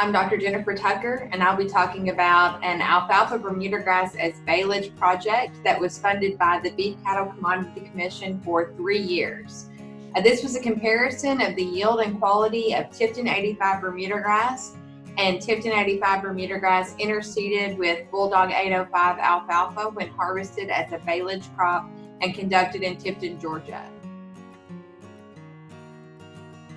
I'm Dr. Jennifer Tucker, and I'll be talking about an Alfalfa Bermudagrass as Baleage project that was funded by the Beef Cattle Commodity Commission for 3 years. This was a comparison of the yield and quality of Tipton 85 Bermudagrass and Tipton 85 Bermudagrass interseeded with Bulldog 805 alfalfa when harvested as a baleage crop and conducted in Tipton, Georgia.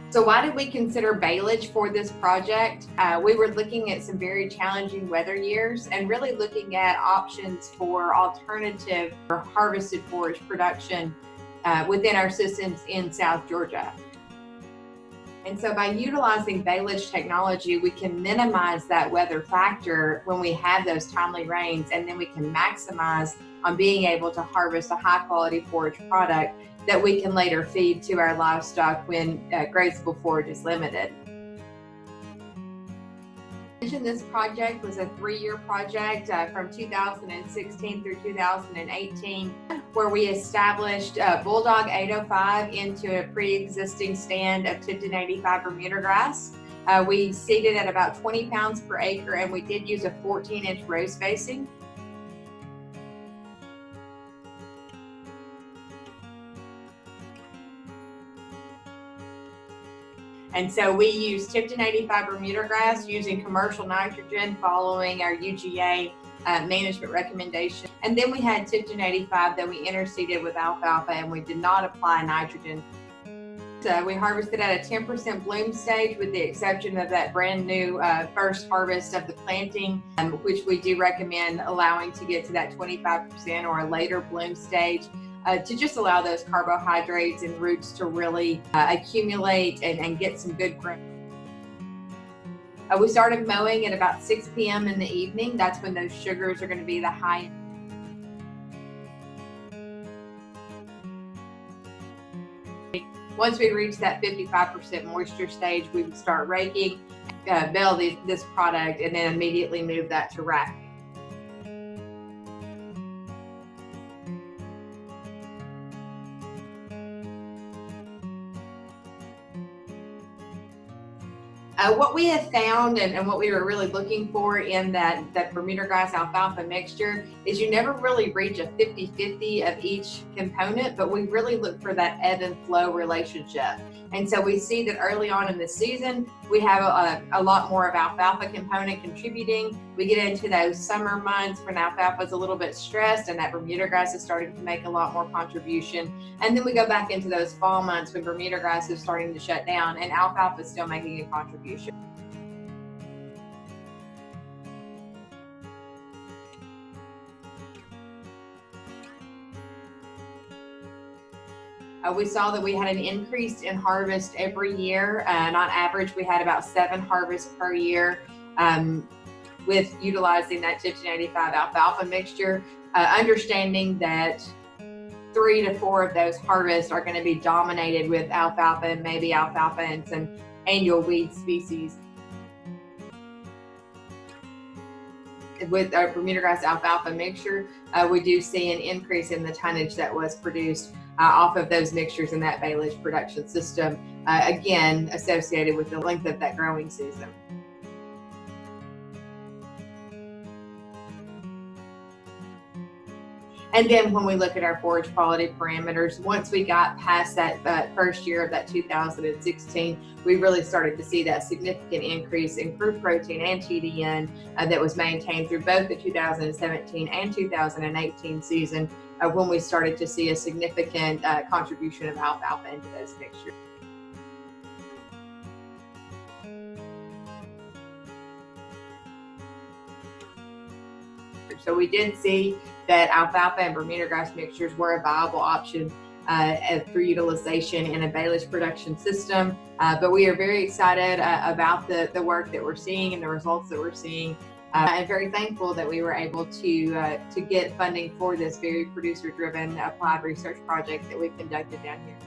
So why did we consider baleage for this project? We were looking at some very challenging weather years and really looking at options for alternative or harvested forage production within our systems in South Georgia. And so by utilizing baleage technology, we can minimize that weather factor when we have those timely rains, and then we can maximize on being able to harvest a high quality forage product that we can later feed to our livestock when grazeable forage is limited. This project was a 3-year project from 2016 through 2018, where we established Bulldog 805 into a pre-existing stand of Tipton 85 Bermudagrass. We seeded at about 20 pounds per acre, and we did use a 14-inch row spacing. And so we use Tipton 85 Bermudagrass using commercial nitrogen following our UGA management recommendation. And then we had Tipton 85 that we interseeded with alfalfa, and we did not apply nitrogen. So we harvested at a 10% bloom stage with the exception of that brand new first harvest of the planting, which we do recommend allowing to get to that 25% or a later bloom stage. To just allow those carbohydrates and roots to really accumulate and get some good growth. We started mowing at about 6 p.m. in the evening. That's when those sugars are going to be the high. Once we reach that 55% moisture stage, we would start raking, bale this product, and then immediately move that to racking. What we have found and what we were really looking for in that Bermudagrass alfalfa mixture is you never really reach a 50-50 of each component, but we really look for that ebb and flow relationship. And so we see that early on in the season, we have a lot more of alfalfa component contributing. We get into those summer months when alfalfa is a little bit stressed and that Bermudagrass is starting to make a lot more contribution. And then we go back into those fall months when Bermudagrass is starting to shut down and alfalfa is still making a contribution. We saw that we had an increase in harvest every year. On average, we had about 7 harvests per year with utilizing that Tipton 85 alfalfa mixture, understanding that 3 to 4 of those harvests are going to be dominated with alfalfa and maybe alfalfa and some annual weed species. With our Bermudagrass alfalfa mixture, we do see an increase in the tonnage that was produced off of those mixtures in that baleage production system, again, associated with the length of that growing season. And then when we look at our forage quality parameters, once we got past that first year of that 2016, we really started to see that significant increase in crude protein and TDN that was maintained through both the 2017 and 2018 season when we started to see a significant contribution of alfalfa into those mixtures. So we did see that alfalfa and Bermudagrass mixtures were a viable option for utilization in a baleage production system. But we are very excited about the work that we're seeing and the results that we're seeing. I'm very thankful that we were able to get funding for this very producer-driven applied research project that we've conducted down here.